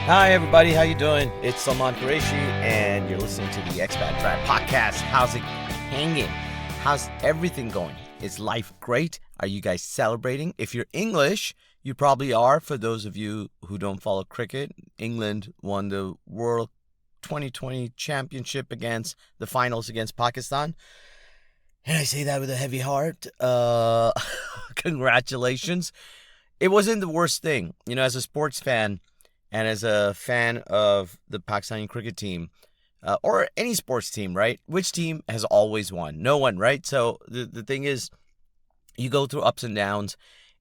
Hi everybody, how you doing? It's Salman Qureshi and you're listening to the Expat Brat podcast. How's it hanging? How's everything going? Is life great? Are you guys celebrating? If you're English, you probably are. For those of you who don't follow cricket, England won the World 2020 Championship against the finals against Pakistan. And I say that with a heavy heart. Congratulations. It wasn't the worst thing. You know, as a sports fan, and as a fan of the Pakistani cricket team, or any sports team, right? Which team has always won? No one, right? So the thing is, you go through ups and downs,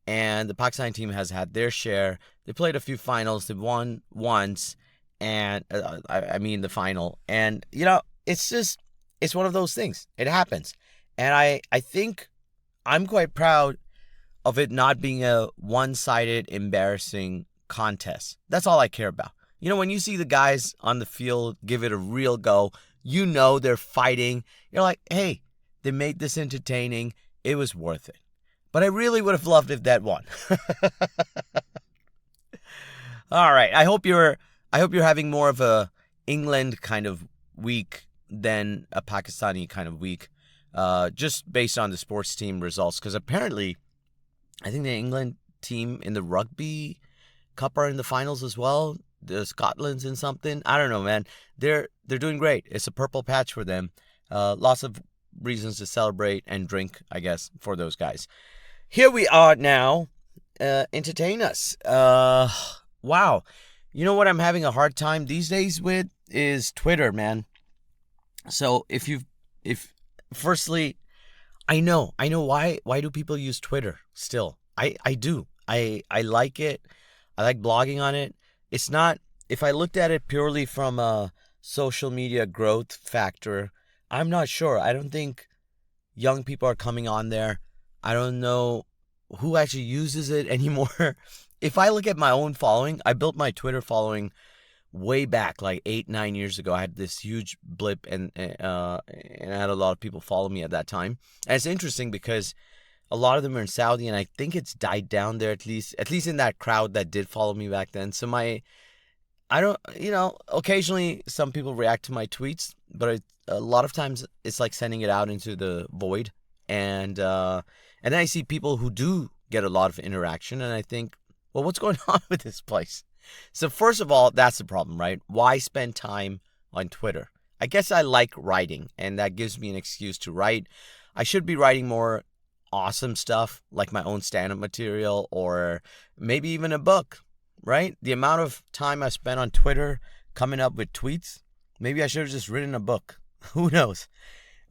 and the Pakistani team has had their share. They played a few finals. They won once, and I mean the final. And, you know, it's one of those things. It happens. And I think I'm quite proud of it not being a one-sided, embarrassing contest. That's all I care about. You know, when you see the guys on the field give it a real go, you know they're fighting. You're like, hey, they made this entertaining. It was worth it. But I really would have loved if that won. All right. I hope you're having more of a England kind of week than a Pakistani kind of week. Just based on the sports team results, because apparently I think the England team in the rugby Cup are in the finals as well. The Scotland's in something. I don't know, man. They're doing great. It's a purple patch for them. Lots of reasons to celebrate and drink, I guess, for those guys. Here we are now. Entertain us. Wow. You know what I'm having a hard time these days with is Twitter, man. So firstly, I know why do people use Twitter still? I do. I like it. I like blogging on it. It's not, if I looked at it purely from a social media growth factor, I'm not sure. I don't think young people are coming on there. I don't know who actually uses it anymore. If I look at my own following, I built my Twitter following way back, like 8-9 years ago. I had this huge blip and I had a lot of people follow me at that time. And it's interesting because a lot of them are in Saudi, and I think it's died down there, at least in that crowd that did follow me back then. So occasionally some people react to my tweets, but a lot of times it's like sending it out into the void. And then I see people who do get a lot of interaction, and I think, well, what's going on with this place? So first of all, that's the problem, right? Why spend time on Twitter? I guess I like writing, and that gives me an excuse to write. I should be writing more awesome stuff like my own stand-up material, or maybe even a book, right? The amount of time I spent on Twitter coming up with tweets, maybe I should have just written a book. Who knows?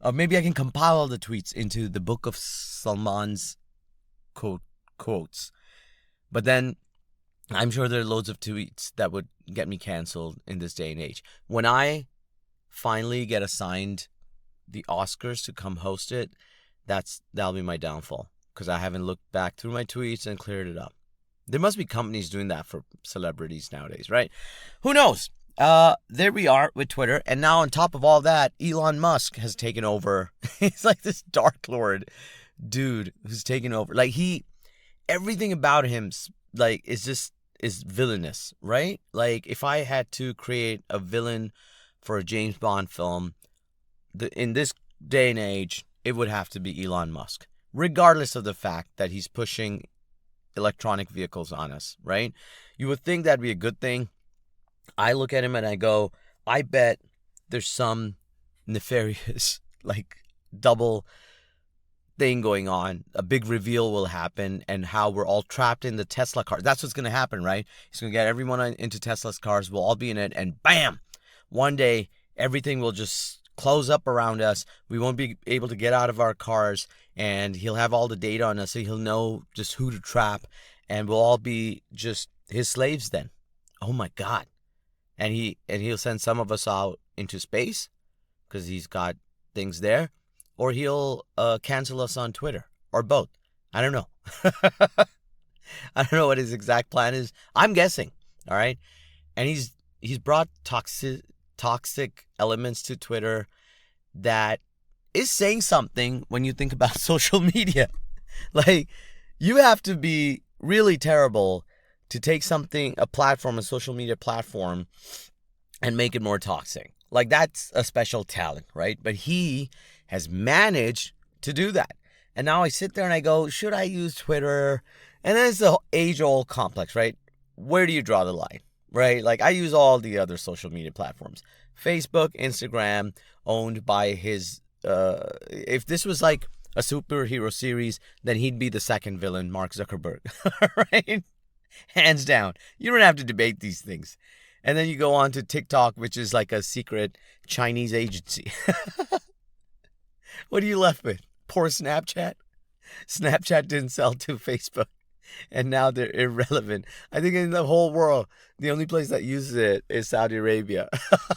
Or maybe I can compile all the tweets into the book of Salman's quotes. But then I'm sure there are loads of tweets that would get me canceled in this day and age. When I finally get assigned the Oscars to come host it, that'll be my downfall, because I haven't looked back through my tweets and cleared it up. There must be companies doing that for celebrities nowadays, right? Who knows? There we are with Twitter. And now on top of all that, Elon Musk has taken over. He's like this Dark Lord dude who's taken over. Like everything about him is villainous, right? Like if I had to create a villain for a James Bond film, in this day and age, it would have to be Elon Musk, regardless of the fact that he's pushing electronic vehicles on us, right? You would think that'd be a good thing. I look at him and I go, I bet there's some nefarious, like, double thing going on. A big reveal will happen, and how we're all trapped in the Tesla car. That's what's going to happen, right? He's going to get everyone into Tesla's cars. We'll all be in it, and bam! One day, everything will just close up around us. We won't be able to get out of our cars, and he'll have all the data on us, so he'll know just who to trap, and we'll all be just his slaves then. Oh my God. And he'll send some of us out into space because he's got things there, or he'll cancel us on Twitter, or both. I don't know. I don't know what his exact plan is. I'm guessing. All right. And he's brought toxic elements to Twitter that is saying something when you think about social media. Like, you have to be really terrible to take a platform, a social media platform, and make it more toxic. Like, that's a special talent, right? But he has managed to do that. And now I sit there and I go, should I use Twitter? And then it's the age-old complex, right? Where do you draw the line, right? Like, I use all the other social media platforms. Facebook, Instagram, owned by his... if this was like a superhero series, then he'd be the second villain, Mark Zuckerberg, right? Hands down. You don't have to debate these things. And then you go on to TikTok, which is like a secret Chinese agency. What are you left with? Poor Snapchat? Snapchat didn't sell to Facebook, and now they're irrelevant. I think in the whole world, the only place that uses it is Saudi Arabia.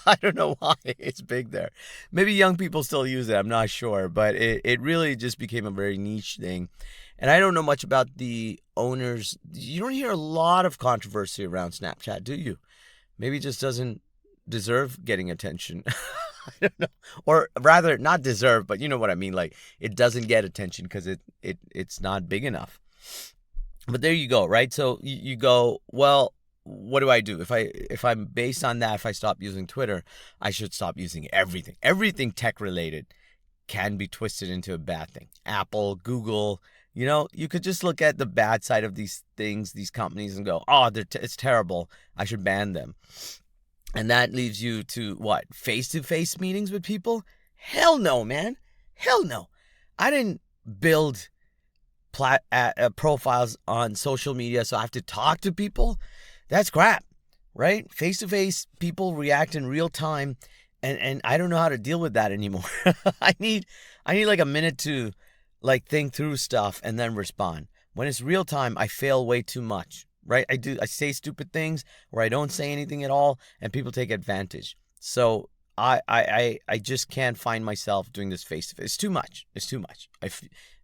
I don't know why it's big there. Maybe young people still use it. I'm not sure. But it really just became a very niche thing. And I don't know much about the owners. You don't hear a lot of controversy around Snapchat, do you? Maybe it just doesn't deserve getting attention. I don't know. Or rather, not deserve, but you know what I mean. Like, it doesn't get attention because it's not big enough. But there you go, right? So you go, well, what do I do? If I'm based on that, if I stop using Twitter, I should stop using everything. Everything tech related can be twisted into a bad thing. Apple, Google, you could just look at the bad side of these things, these companies, and go, oh, it's terrible. I should ban them. And that leaves you to what? Face-to-face meetings with people? Hell no, man. Hell no. I didn't build profiles on social media so I have to talk to people. That's crap, right? Face-to-face, people react in real time, and I don't know how to deal with that anymore. I need like a minute to like think through stuff and then respond. When it's real time, I fail way too much. Right? I say stupid things, or I don't say anything at all, and people take advantage. So I just can't find myself doing this face to face. It's too much. It's too much.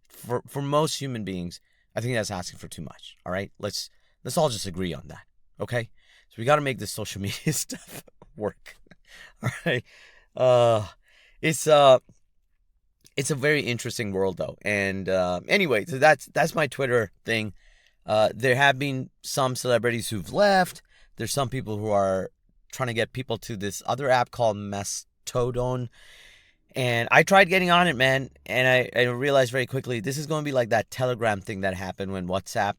For most human beings, I think that's asking for too much. All right? Let's all just agree on that. Okay? So we got to make this social media stuff work. All right? It's a very interesting world though. And anyway, so that's my Twitter thing. There have been some celebrities who've left. There's some people who are trying to get people to this other app called Mastodon. And I tried getting on it, man. And I realized very quickly, this is going to be like that Telegram thing that happened when WhatsApp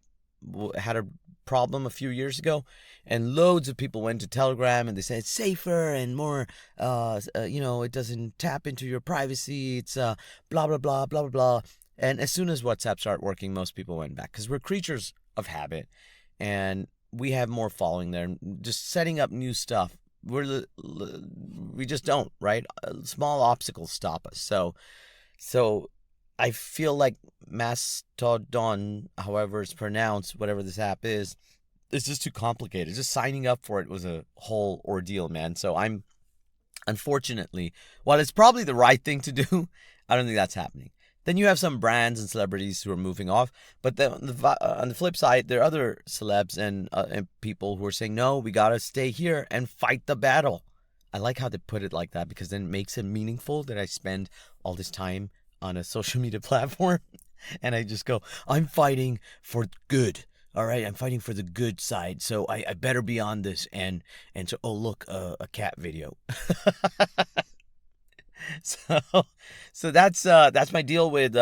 had a problem a few years ago. And loads of people went to Telegram and they said it's safer and more, it doesn't tap into your privacy. It's blah, blah, blah, blah, blah, blah. And as soon as WhatsApp started working, most people went back because we're creatures of habit, and we have more following there. Just setting up new stuff, we just don't, right? Small obstacles stop us. So I feel like Mastodon, however it's pronounced, whatever this app is, it's just too complicated. Just signing up for it was a whole ordeal, man. So I'm, unfortunately, while it's probably the right thing to do, I don't think that's happening. Then you have some brands and celebrities who are moving off. But then on the flip side, there are other celebs and people who are saying, no, we got to stay here and fight the battle. I like how they put it like that, because then it makes it meaningful that I spend all this time on a social media platform. And I just go, I'm fighting for good. All right, I'm fighting for the good side. So I better be on this. And so, oh, look, a cat video. So that's my deal with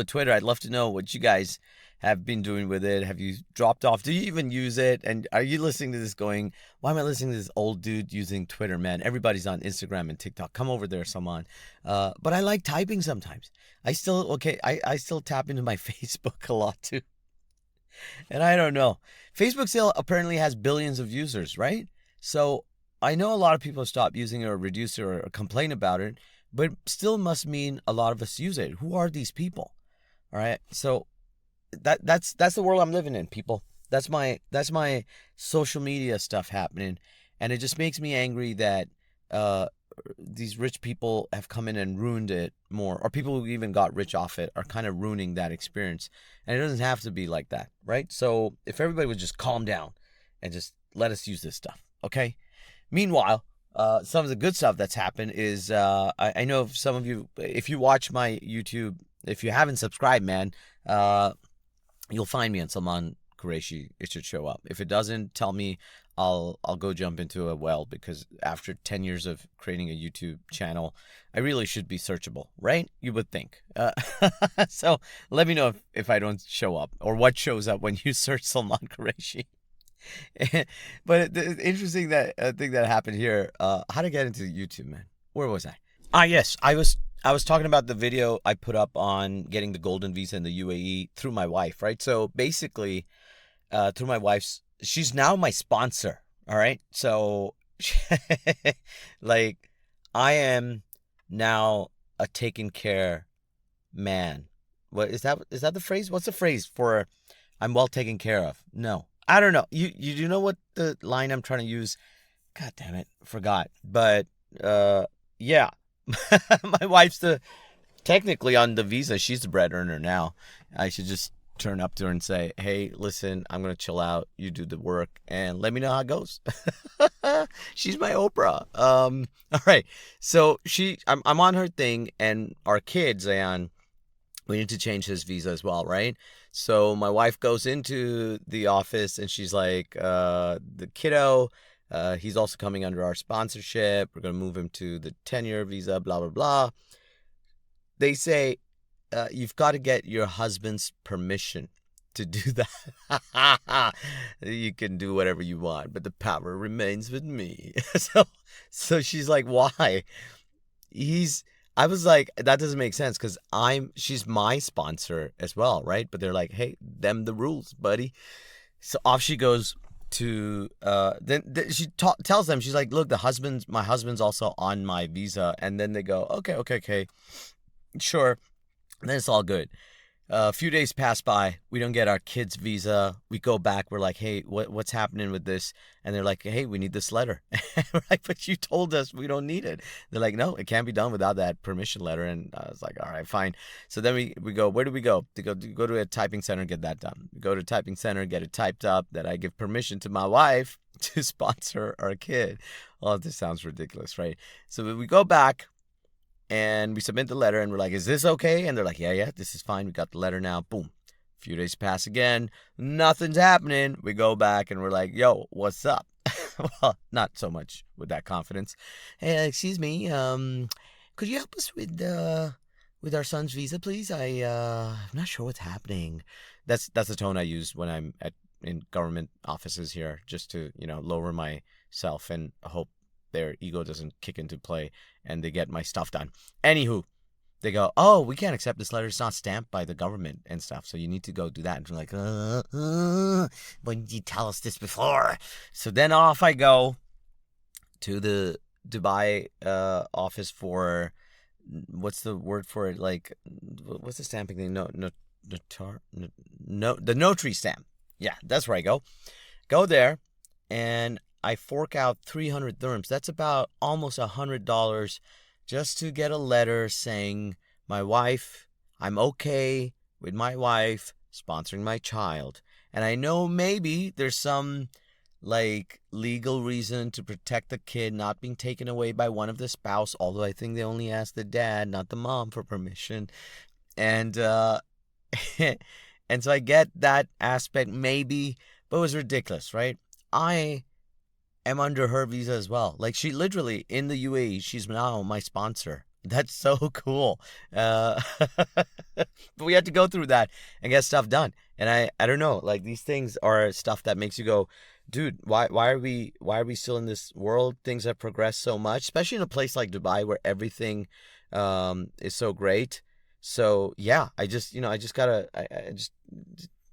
Twitter. I'd love to know what you guys have been doing with it. Have you dropped off? Do you even use it? And are you listening to this going, why am I listening to this old dude using Twitter, man? Everybody's on Instagram and TikTok. Come over there, Salman. But I like typing sometimes. I still tap into my Facebook a lot too. And I don't know. Facebook still apparently has billions of users, right? So I know a lot of people have stopped using it or reduced it or complain about it, but it still must mean a lot of us use it. Who are these people? All right. So that's the world I'm living in, people. That's my social media stuff happening. And it just makes me angry that these rich people have come in and ruined it more, or people who even got rich off it are kind of ruining that experience. And it doesn't have to be like that, right? So if everybody would just calm down and just let us use this stuff, okay? Meanwhile, some of the good stuff that's happened is I know some of you, if you watch my YouTube, if you haven't subscribed, man, you'll find me on Salman Qureshi, it should show up. If it doesn't, tell me. I'll go jump into a well, because after 10 years of creating a YouTube channel, I really should be searchable, right? You would think. So let me know if I don't show up, or what shows up when you search Salman Qureshi. But the interesting thing that happened here. How to get into YouTube, man? Where was I? Yes, I was talking about the video I put up on getting the golden visa in the UAE through my wife, right? So basically, through my wife's, she's now my sponsor. All right, so like, I am now a taken care man. What is that? Is that the phrase? What's the phrase for I'm well taken care of? No, I don't know. You know what the line I'm trying to use? God damn it, forgot. But yeah, my wife's technically on the visa. She's the bread earner now. I should just turn up to her and say, hey, listen, I'm gonna chill out, you do the work, and let me know how it goes. She's my Oprah. All right, so I'm on her thing, and our kid Zayan, we need to change his visa as well, right? So my wife goes into the office and she's like, the kiddo, he's also coming under our sponsorship, we're gonna move him to the 10-year visa, blah blah blah. They say, you've got to get your husband's permission to do that. You can do whatever you want, but the power remains with me. So she's like, why? I was like, that doesn't make sense, because she's my sponsor as well, right? But they're like, hey, them the rules, buddy. So off she goes to then she tells them, she's like, look, my husband's also on my visa. And then they go, okay, sure. And then it's all good. A few days pass by. We don't get our kid's visa. We go back. We're like, hey, what's happening with this? And they're like, hey, we need this letter. We're like, but you told us we don't need it. They're like, no, it can't be done without that permission letter. And I was like, all right, fine. So then we go, where do we go? To go to a typing center and get that done. We go to a typing center, get it typed up, that I give permission to my wife to sponsor our kid. Oh, this sounds ridiculous, right? So we go back. And we submit the letter, and we're like, is this okay? And they're like, yeah, this is fine. We got the letter now. Boom. A few days pass again. Nothing's happening. We go back, and we're like, yo, what's up? Well, not so much with that confidence. Hey, excuse me. Could you help us with our son's visa, please? I'm not sure what's happening. That's the tone I use when I'm in government offices here, just to, lower myself and hope their ego doesn't kick into play and they get my stuff done. Anywho, they go, oh, we can't accept this letter. It's not stamped by the government and stuff. So you need to go do that. And I'm like, why didn't you tell us this before? So then off I go to the Dubai office for, what's the word for it? Like, what's the stamping thing? The notary stamp. Yeah, that's where I go. Go there, and I fork out 300 dirhams. That's about almost $100 just to get a letter saying I'm okay with my wife sponsoring my child. And I know maybe there's some legal reason to protect the kid not being taken away by one of the spouse, although I think they only asked the dad, not the mom, for permission. And and so I get that aspect maybe, but it was ridiculous, right? I am under her visa as well. Like, she literally, in the UAE, she's now my sponsor. That's so cool. But we had to go through that and get stuff done. And I don't know, these things are stuff that makes you go, dude, why are we still in this world? Things have progressed so much, especially in a place like Dubai where everything is so great. So yeah, I just gotta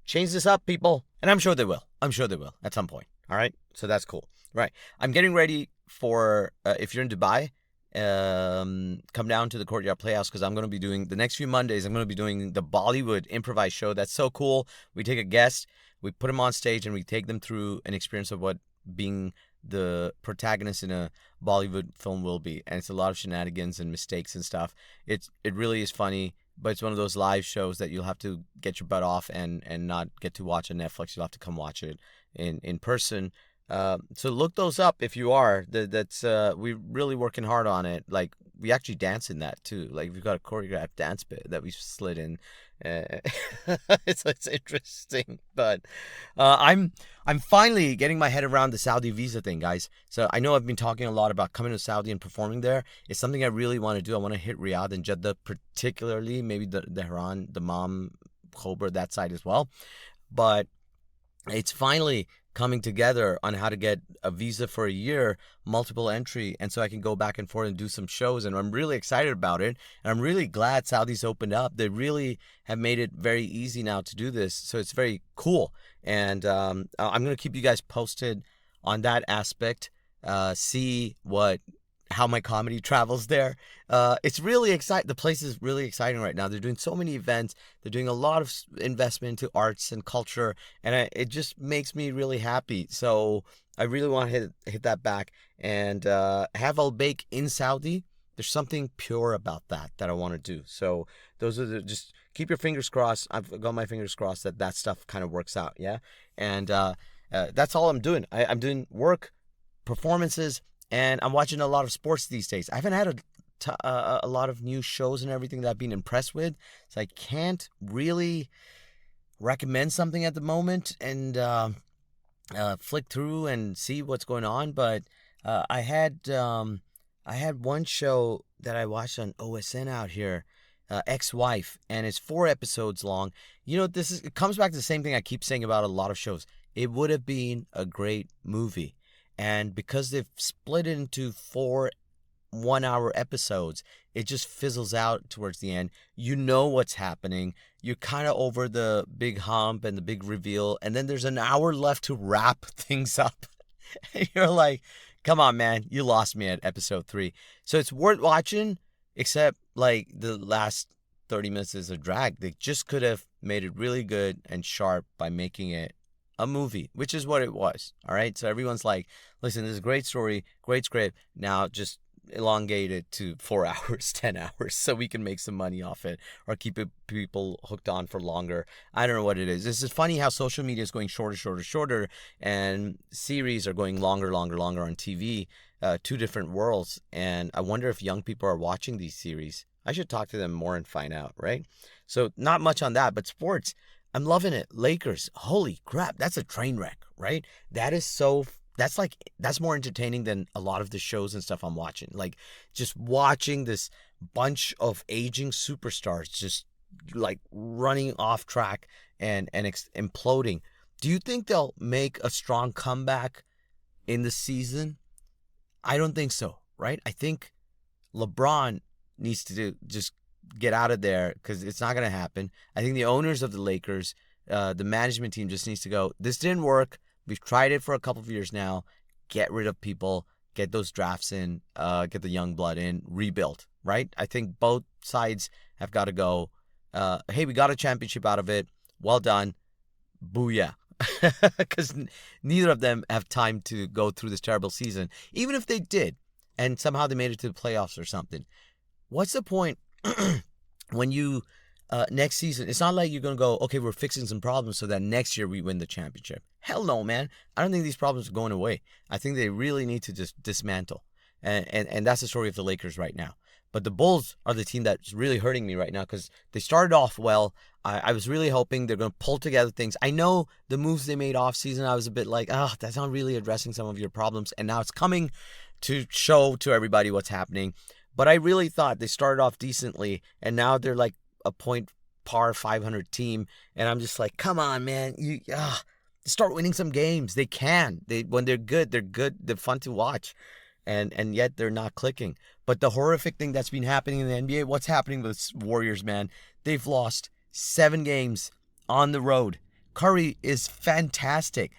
change this up, people. And I'm sure they will. At some point. All right. So that's cool. Right. I'm getting ready for, if you're in Dubai, come down to the Courtyard Playhouse, because I'm going to be doing, the next few Mondays, I'm going to be doing the Bollywood improvised show. That's so cool. We take a guest, we put them on stage, and we take them through an experience of what being the protagonist in a Bollywood film will be. And it's a lot of shenanigans and mistakes and stuff. It really is funny, but it's one of those live shows that you'll have to get your butt off and not get to watch on Netflix. You'll have to come watch it in person. So look those up if you are. We're really working hard on it. we actually dance in that too. Like we've got a choreographed dance bit that we slid in. Uh, it's interesting, but I'm finally getting my head around the Saudi visa thing, guys. So I know I've been talking a lot about coming to Saudi and performing there. It's something I really want to do. I want to hit Riyadh and Jeddah, particularly maybe the Tehran, the Dammam, Khobar, that side as well. But it's finally coming together on how to get a visa for a year, multiple entry, and so I can go back and forth and do some shows. And I'm really excited about it. And I'm really glad Saudi's opened up. They really have made it very easy now to do this. So it's very cool. And I'm going to keep you guys posted on that aspect. See how my comedy travels there. It's really exciting. The place is really exciting right now. They're doing so many events. They're doing a lot of investment into arts and culture, and it just makes me really happy. So I really want to hit that back and have Al Baik in Saudi. There's something pure about that I want to do. So those are just keep your fingers crossed. I've got my fingers crossed that stuff kind of works out. Yeah, and that's all I'm doing. I'm doing work, performances. And I'm watching a lot of sports these days. I haven't had a lot of new shows and everything that I've been impressed with. So I can't really recommend something at the moment and flick through and see what's going on. But I had one show that I watched on OSN out here, Ex-Wife, and it's 4 episodes long. You know, it comes back to the same thing I keep saying about a lot of shows. It would have been a great movie. And because they've split it into 4 one-hour episodes, it just fizzles out towards the end. You know what's happening. You're kind of over the big hump and the big reveal. And then there's an hour left to wrap things up. And you're like, come on, man. You lost me at episode 3. So it's worth watching, except like the last 30 minutes is a drag. They just could have made it really good and sharp by making it a movie, which is what it was. All right. So everyone's like, listen, this is a great story, great script. Now just elongate it to 4 hours, 10 hours so we can make some money off it or keep people hooked on for longer. I don't know what it is. This is funny how social media is going shorter, and series are going longer on TV, 2 different worlds. And I wonder if young people are watching these series. I should talk to them more and find out, right? So not much on that, but sports. I'm loving it. Lakers. Holy crap. That's a train wreck, right? That's more entertaining than a lot of the shows and stuff I'm watching. Like just watching this bunch of aging superstars just like running off track and imploding. Do you think they'll make a strong comeback in the season? I don't think so, right? I think LeBron needs to just get out of there because it's not going to happen. I think the owners of the Lakers, the management team just needs to go, this didn't work. We've tried it for a couple of years now. Get rid of people, get those drafts in, get the young blood in, rebuild, right? I think both sides have got to go, hey, we got a championship out of it. Well done. Booyah. Because neither of them have time to go through this terrible season. Even if they did, and somehow they made it to the playoffs or something. What's the point when you next season? It's not like you're going to go, okay, we're fixing some problems so that next year we win the championship. Hell no, man. I don't think these problems are going away. I think they really need to just dismantle. And that's the story of the Lakers right now. But the Bulls are the team that's really hurting me right now because they started off well. I was really hoping they're going to pull together things. I know the moves they made off season, I was a bit like, that's not really addressing some of your problems. And now it's coming to show to everybody what's happening. But I really thought they started off decently, and now they're like a point par 500 team. And I'm just like, come on, man. You start winning some games. They can. When they're good, they're good. They're fun to watch. And yet they're not clicking. But the horrific thing that's been happening in the NBA, what's happening with Warriors, man? They've lost 7 games on the road. Curry is fantastic.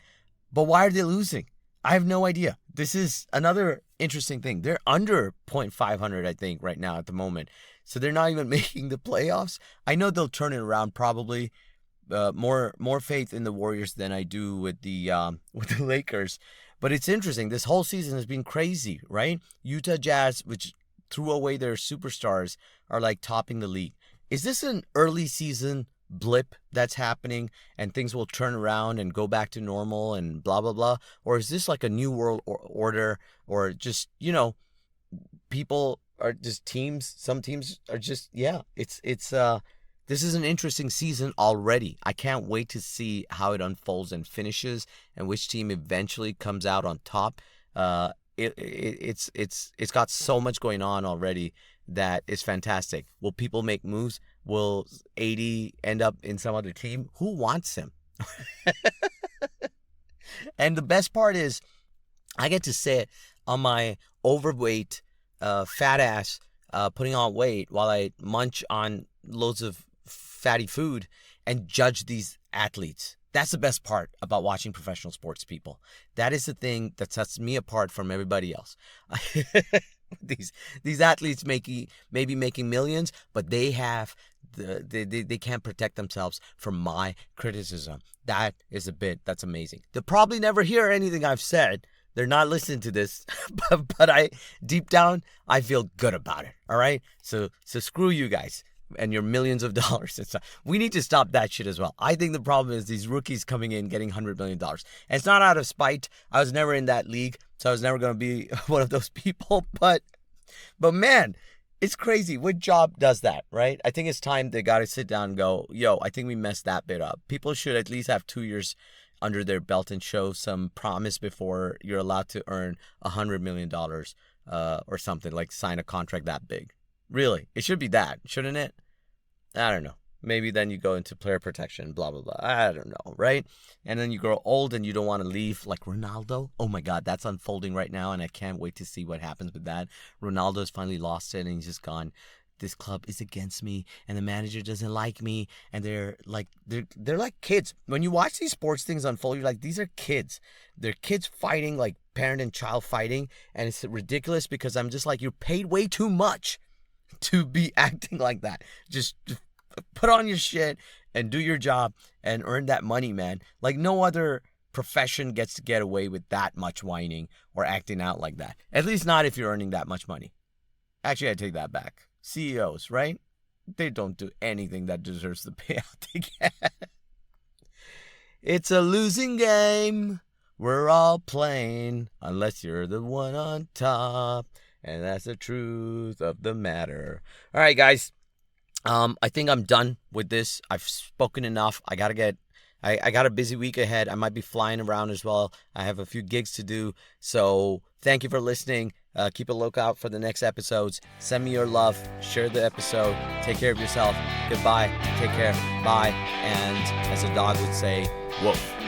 But why are they losing? I have no idea. This is another interesting thing. They're under .500, I think, right now at the moment. So they're not even making the playoffs. I know they'll turn it around probably. More faith in the Warriors than I do with the Lakers. But it's interesting. This whole season has been crazy, right? Utah Jazz, which threw away their superstars, are like topping the league. Is this an early season blip that's happening and things will turn around and go back to normal and blah, blah, blah? Or is this like a new world order or just, people are just teams. Some teams are just, yeah. This is an interesting season already. I can't wait to see how it unfolds and finishes, and which team eventually comes out on top. It's got so much going on already that is fantastic. Will people make moves? Will 80 end up in some other team? Who wants him? And the best part is, I get to sit on my overweight, fat ass, putting on weight while I munch on loads of fatty food and judge these athletes. That's the best part about watching professional sports, people. That is the thing that sets me apart from everybody else. These athletes maybe making millions, but they have they can't protect themselves from my criticism. That is a bit that's amazing. They'll probably never hear anything I've said. They're not listening to this, but I deep down I feel good about it. All right, so screw you guys and your millions of dollars and stuff. We need to stop that shit as well. I think the problem is these rookies coming in getting $100 million. And it's not out of spite. I was never in that league, so I was never going to be one of those people. But man, it's crazy. What job does that, right? I think it's time they got to sit down and go, yo, I think we messed that bit up. People should at least have 2 years under their belt and show some promise before you're allowed to earn $100 million or something, like sign a contract that big. Really, it should be that, shouldn't it? I don't know. Maybe then you go into player protection, blah, blah, blah. I don't know, right? And then you grow old and you don't want to leave, like Ronaldo. Oh my God, that's unfolding right now, and I can't wait to see what happens with that. Ronaldo's finally lost it, and he's just gone, this club is against me, and the manager doesn't like me, and they're like kids. When you watch these sports things unfold, you're like, these are kids. They're kids fighting, like parent and child fighting, and it's ridiculous because I'm just like, you're paid way too much to be acting like that. Just put on your shit and do your job and earn that money, man. Like no other profession gets to get away with that much whining or acting out like that. At least not if you're earning that much money. Actually, I take that back. CEOs, right? They don't do anything that deserves the payout they get. It's a losing game. We're all playing unless you're the one on top. And that's the truth of the matter. All right, guys. I think I'm done with this. I've spoken enough. I got a busy week ahead. I might be flying around as well. I have a few gigs to do. So thank you for listening. Keep a lookout for the next episodes. Send me your love. Share the episode. Take care of yourself. Goodbye. Take care. Bye. And as a dog would say, woof.